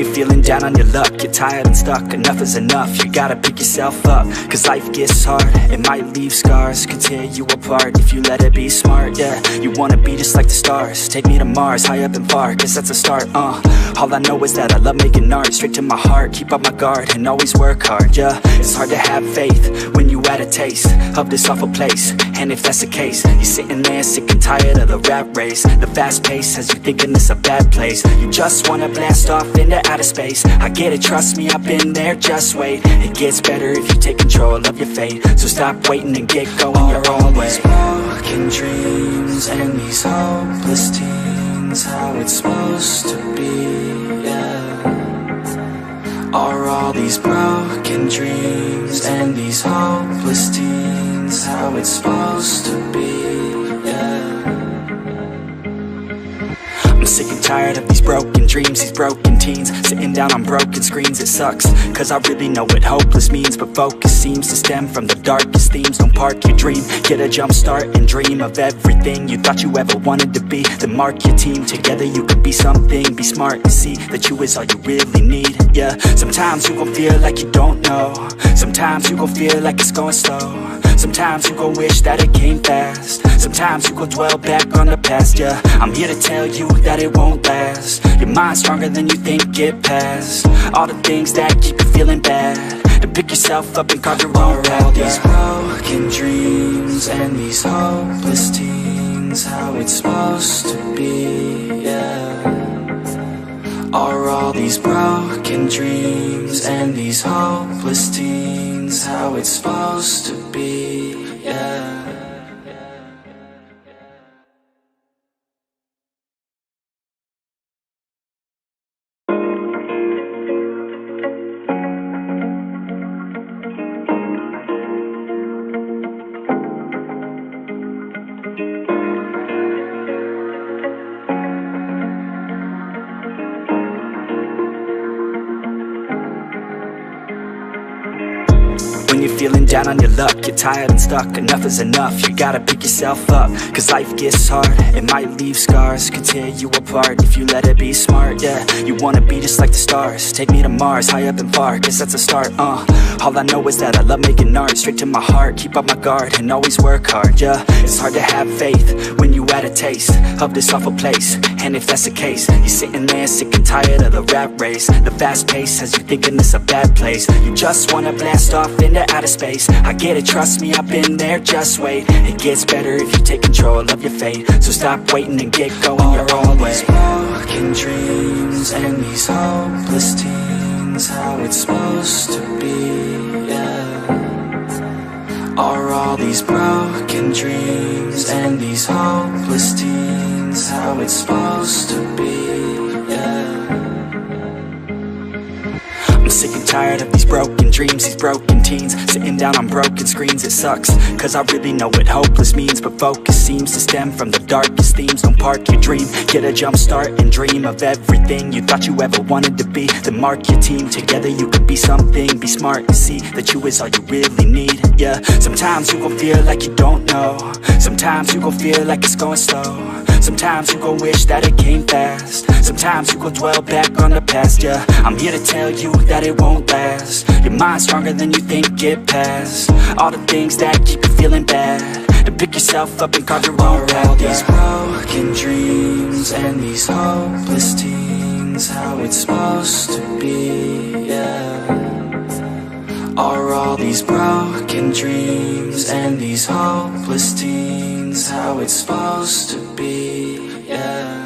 you're feeling down on your luck, you're tired and stuck, enough is enough. You gotta pick yourself up, cause life gets hard. It might leave scars, could tear you apart if you let it be smart, yeah. You wanna be just like the stars, take me to Mars, high up and far, cause that's a start, All I know is that I love making art, straight to my heart, keep up my guard, and always work hard, yeah. It's hard to have faith when you had a taste of this awful place, and if that's the case, you're sitting there sick and tired of the rat race. The fast pace has you thinking it's a bad place. You just wanna blast off into outer space. I get it, trust me, I've been there, just wait. It gets better if you take control of your fate. So stop waiting and get going your own way. Broken dreams and these hopeless teens, how it's supposed to be, yeah. Are all these broken dreams and these hopeless teens how it's supposed to be, yeah. I'm sick and tired of these broken dreams, these broken teens, sitting down on broken screens. It sucks, cause I really know what hopeless means, but focus seems to stem from the darkest themes. Don't park your dream, get a jump start and dream of everything you thought you ever wanted to be. Then mark your team, together you could be something. Be smart and see that you is all you really need, yeah. Sometimes you gon' feel like you don't know, sometimes you gon' feel like it's going slow, sometimes you gon' wish that it came fast, sometimes you gon' dwell back on the past, yeah. I'm here to tell you that it won't last. Your mind's stronger than you think, get past all the things that keep you feeling bad, to pick yourself up and carve your own path. All these broken dreams and these hopeless teens, how it's supposed to be, yeah. Are all these broken dreams and these hopeless teens how it's supposed to be, yeah. When you're feeling down on your luck, you're tired and stuck, enough is enough. You gotta pick yourself up, cause life gets hard. It might leave scars, could tear you apart if you let it be smart, yeah. You wanna be just like the stars, take me to Mars, high up and far, cause that's a start, All I know is that I love making art, straight to my heart, keep up my guard, and always work hard, yeah. It's hard to have faith when you had a taste of this awful place, and if that's the case, you're sitting there sick and tired of the rat race. The fast pace has you thinking it's a bad place. You just wanna blast off into outer space. I get it, trust me, I've been there, just wait. It gets better if you take control of your fate. So stop waiting and get going your own way. Broken dreams and these hopeless teens, how it's supposed to be, yeah. Are all these broken dreams and these hopeless teens how it's supposed to be, yeah. I'm sick and tired of these broken dreams, these broken teens, sitting down on broken screens. It sucks, cause I really know what hopeless means, but focus seems to stem from the darkest themes. Don't park your dream, get a jump start and dream of everything you thought you ever wanted to be. Then mark your team, together you could be something. Be smart and see that you is all you really need, yeah. Sometimes you gon' feel like you don't know, sometimes you gon' feel like it's going slow, sometimes you gon' wish that it came fast, sometimes you gon' dwell back on the past, yeah. I'm here to tell you that it won't last. Your mind's stronger than you think, get past all the things that keep you feeling bad, to pick yourself up and carve your own path, yeah. All these broken dreams and these hopeless teens, how it's supposed to be, yeah. Are all these broken dreams and these hopeless teens how it's supposed to be, yeah.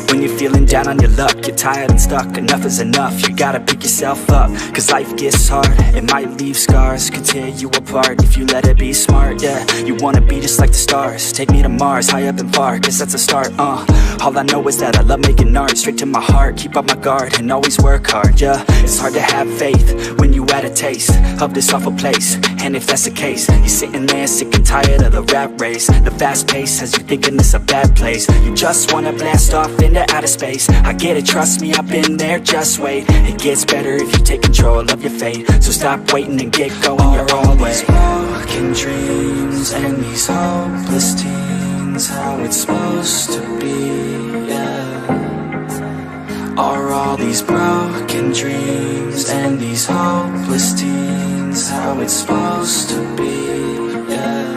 When you're feeling down on your luck, get tired and stuck, enough is enough. You gotta pick yourself up, cause life gets hard. It might leave scars, could tear you apart if you let it be smart, yeah. You wanna be just like the stars, take me to Mars, high up and far, cause that's a start, All I know is that I love making art, straight to my heart, keep up my guard, and always work hard, yeah. It's hard to have faith when you had a taste of this awful place, and if that's the case, you're sitting there sick and tired of the rat race. The fast pace has you thinking it's a bad place. You just wanna blast off into outer space. I get it, trust me, I've been there, just wait. It gets better if you take control of your fate. So stop waiting and get going your own way. Broken dreams and these hopeless teens, how it's supposed to be, yeah. Are all these broken dreams and these hopeless teens how it's supposed to be, yeah.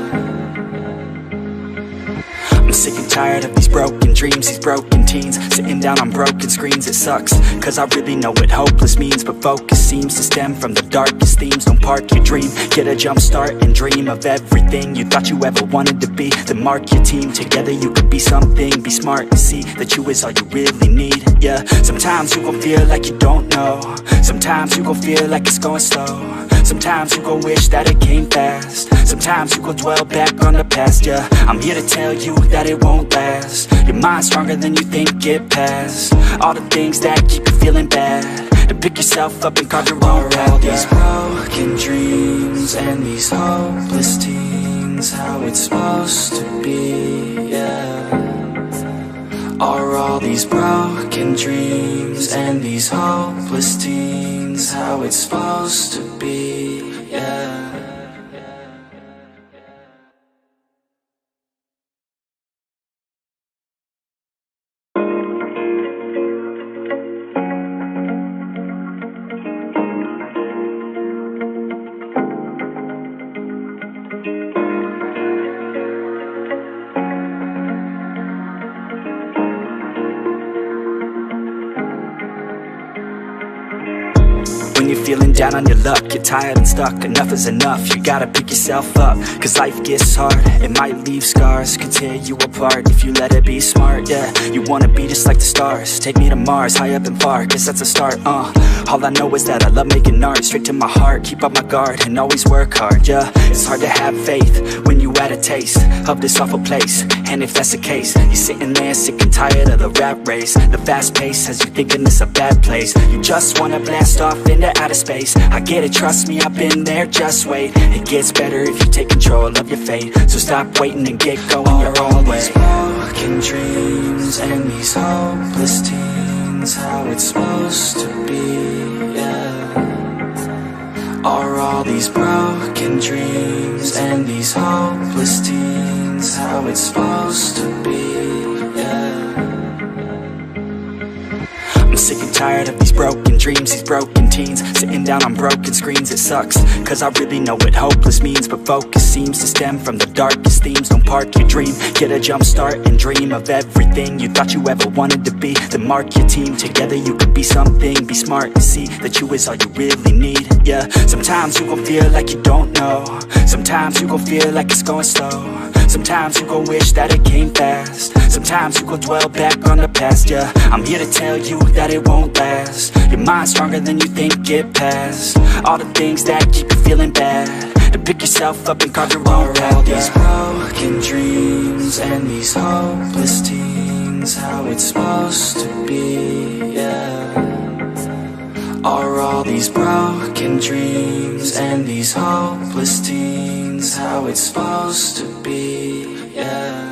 I'm sick and tired of these broken dreams, these broken teens, sitting down on broken screens. It sucks, cause I really know what hopeless means, but focus seems to stem from the darkest themes. Don't park your dream, get a jump start and dream of everything you thought you ever wanted to be. Then mark your team, together you could be something. Be smart and see that you is all you really need, yeah. Sometimes you gon' feel like you don't know, sometimes you gon' feel like it's going slow, sometimes you gon' wish that it came fast, sometimes you gon' dwell back on the past, yeah. I'm here to tell you that it won't last. Your mind's stronger than you think, get past all the things that keep you feeling bad, to pick yourself up and carve your own path. All these broken dreams and these hopeless teens, how it's supposed to be, yeah. Are all these broken dreams and these hopeless teens how it's supposed to be, yeah. When you're feeling down on your luck, you're tired and stuck, enough is enough. You gotta pick yourself up, cause life gets hard. It might leave scars, could tear you apart if you let it be smart, yeah. You wanna be just like the stars, take me to Mars, high up and far, cause that's a start, All I know is that I love making art, straight to my heart, keep up my guard, and always work hard, yeah. It's hard to have faith when you had a taste of this awful place, and if that's the case, you're sitting there sick and tired of the rat race. The fast pace has you thinking it's a bad place. You just wanna blast off into outer space. I get it, trust me, I've been there, just wait. It gets better if you take control of your fate. So stop waiting and get going your own way. Broken dreams and these hopeless teens, how it's supposed to be, yeah. Are all these broken dreams and these hopeless teens how it's supposed to be, yeah. I'm sick and tired of these broken dreams, these broken teens, sitting down on broken screens. It sucks, cause I really know what hopeless means, but focus seems to stem from the darkest themes. Don't park your dream, get a jump start and dream of everything you thought you ever wanted to be. Then mark your team, together you could be something. Be smart and see that you is all you really need, yeah. Sometimes you gon' feel like you don't know, sometimes you gon' feel like it's going slow, sometimes you gon' wish that it came fast, sometimes you gon' dwell back on the past, yeah. I'm here to tell you that it won't last. Your mind's stronger than you think, get past all the things that keep you feeling bad, to pick yourself up and carve your own path, all these broken dreams and these hopeless teens, how it's supposed to be, yeah. Are all these broken dreams and these hopeless teens how it's supposed to be, yeah.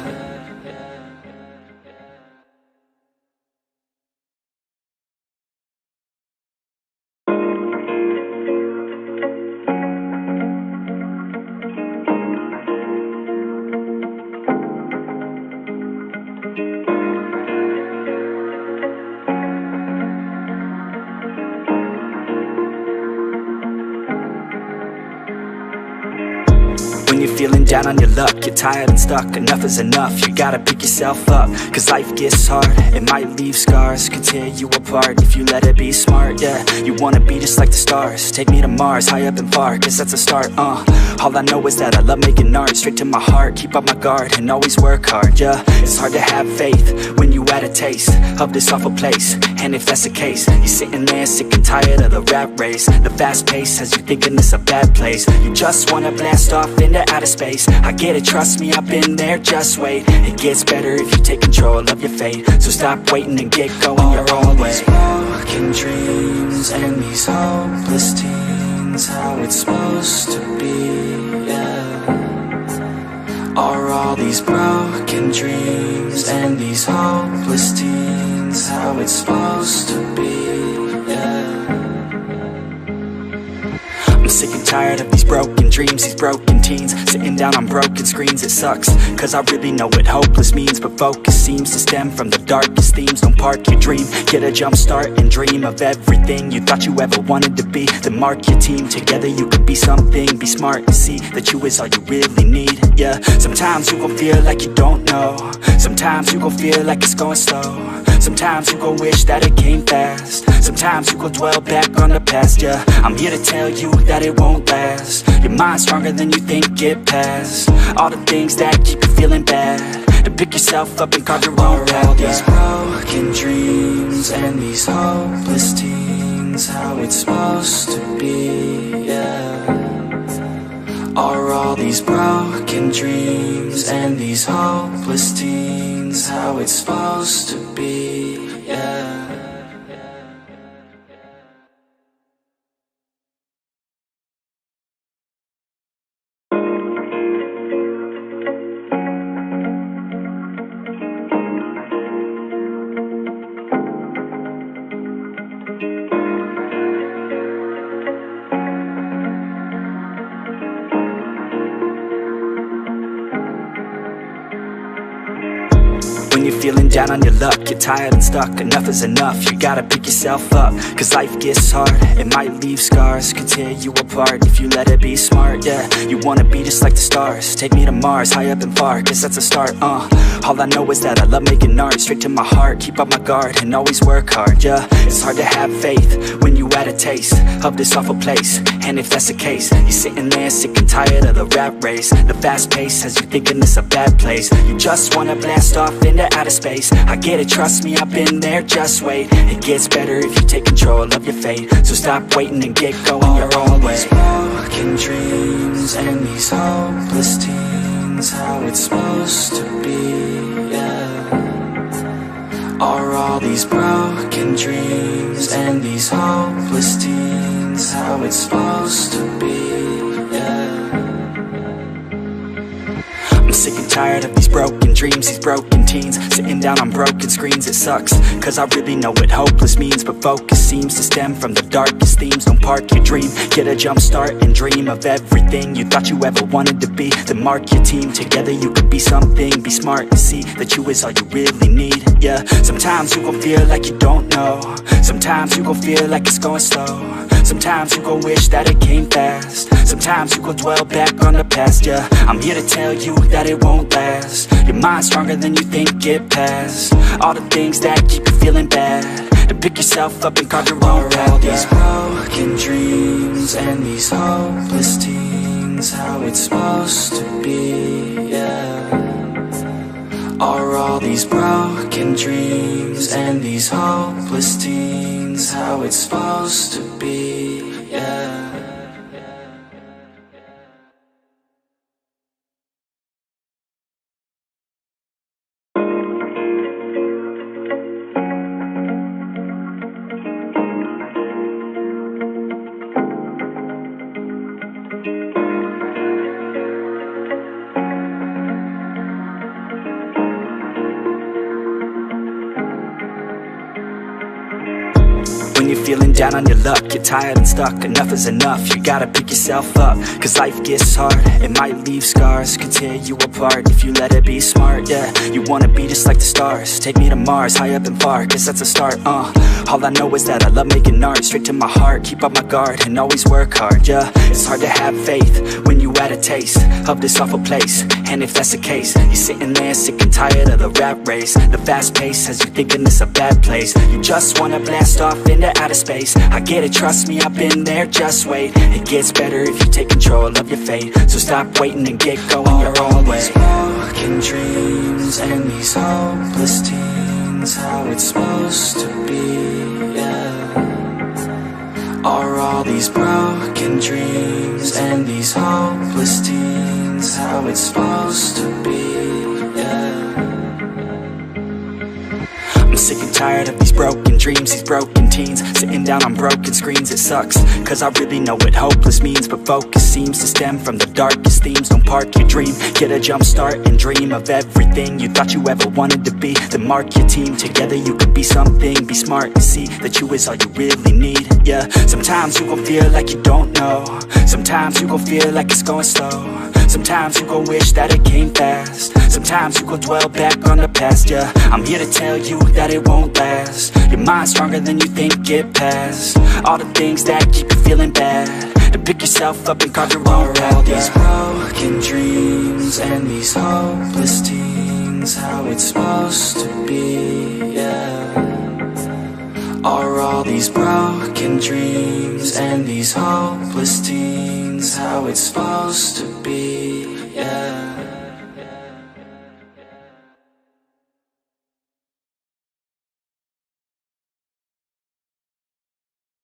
When you're feeling down on your luck, you're tired and stuck, enough is enough, you gotta pick yourself up. Cause life gets hard, it might leave scars, could tear you apart if you let it be smart. Yeah, you wanna be just like the stars, take me to Mars, high up and far, cause that's a start. All I know is that I love making art, straight to my heart, keep up my guard and always work hard. Yeah, it's hard to have faith when you had a taste of this awful place. And if that's the case, you're sitting there sick and tired of the rat race, the fast pace has you thinking it's a bad place. You just wanna blast off into outer space. I get it, trust me, I've been there, just wait. It gets better if you take control of your fate. So stop waiting and get going your own way. Broken dreams and these hopeless teens, how it's supposed to be, yeah. Are all these broken dreams and these hopeless teens how it's supposed to be, yeah. I'm sick and tired of these broken dreams, these broken teens, sitting down on broken screens. It sucks, cause I really know what hopeless means, but focus seems to stem from the darkest themes. Don't park your dream, get a jump start and dream of everything you thought you ever wanted to be. Then mark your team, together you could be something. Be smart and see that you is all you really need, yeah. Sometimes you gon' feel like you don't know, sometimes you gon' feel like it's going slow, sometimes you gon' wish that it came fast, sometimes you gon' dwell back on the past, yeah. I'm here to tell you that it won't last. Your mind's stronger than you think, get past all the things that keep you feeling bad, to pick yourself up and carve your own path. All these broken dreams and these hopeless teens, how it's supposed to be, yeah. Are all these broken dreams and these hopeless teens how it's supposed to be, yeah. When you're feeling down on your luck, you're tired and stuck, enough is enough, you gotta pick yourself up. Cause life gets hard, it might leave scars, could tear you apart if you let it be smart. Yeah, you wanna be just like the stars, take me to Mars, high up and far, cause that's a start. All I know is that I love making art, straight to my heart, keep up my guard and always work hard. Yeah, it's hard to have faith when you had a taste of this awful place. And if that's the case, you're sitting there sick and tired of the rat race, the fast pace has you thinking it's a bad place. You just wanna blast off into outer space. I get it, trust me, I've been there, just wait. It gets better if you take control of your fate. So stop waiting and get going your own way. Broken dreams and these hopeless teens, how it's supposed to be, yeah. Are all these broken dreams and these hopeless teens how it's supposed to be, yeah. I'm sick and tired of these broken dreams, these broken teens, sitting down on broken screens. It sucks, cause I really know what hopeless means, but focus seems to stem from the darkest themes. Don't park your dream, get a jump start and dream of everything you thought you ever wanted to be. Then mark your team, together you could be something. Be smart and see that you is all you really need, yeah. Sometimes you gon' feel like you don't know, sometimes you gon' feel like it's going slow, sometimes you gon' wish that it came fast, sometimes you gon' dwell back on the past, yeah. I'm here to tell you that it won't last. Your mind's stronger than you think, get past all the things that keep you feeling bad, to pick yourself up and carve your own path. All these broken dreams and these hopeless teens, how it's supposed to be, yeah. Are all these broken dreams and these hopeless teens how it's supposed to be, yeah. When you're feeling down on your luck, you're tired and stuck, enough is enough, you gotta pick yourself up. Cause life gets hard, it might leave scars, could tear you apart if you let it be smart. Yeah, you wanna be just like the stars, take me to Mars, high up and far, cause that's a start. All I know is that I love making art, straight to my heart, keep up my guard and always work hard. Yeah, it's hard to have faith when you had a taste of this awful place. And if that's the case, you're sitting there sick and tired of the rat race, the fast pace has you thinking it's a bad place. You just wanna blast off into outer space. I get it, trust me, I've been there, just wait. It gets better if you take control of your fate. So stop waiting and get going your own way. Broken dreams and these hopeless teens, how it's supposed to be, yeah. Are all these broken dreams and these hopeless teens how it's supposed to be, yeah. I'm sick and tired of these broken dreams, these broken teens, sitting down on broken screens. It sucks, cause I really know what hopeless means, but focus seems to stem from the darkest themes. Don't park your dream, get a jump start and dream of everything you thought you ever wanted to be. Then mark your team, together you could be something. Be smart and see that you is all you really need, yeah. Sometimes you gon' feel like you don't know, sometimes you gon' feel like it's going slow, sometimes you gon' wish that it came fast, sometimes you gon' dwell back on the past, yeah. I'm here to tell you that it won't last. Your mind's stronger than you think, get past all the things that keep you feeling bad, to pick yourself up and carve your own path. All these broken dreams and these hopeless teens, how it's supposed to be, yeah. Are all these broken dreams and these hopeless teens how it's supposed to be, yeah.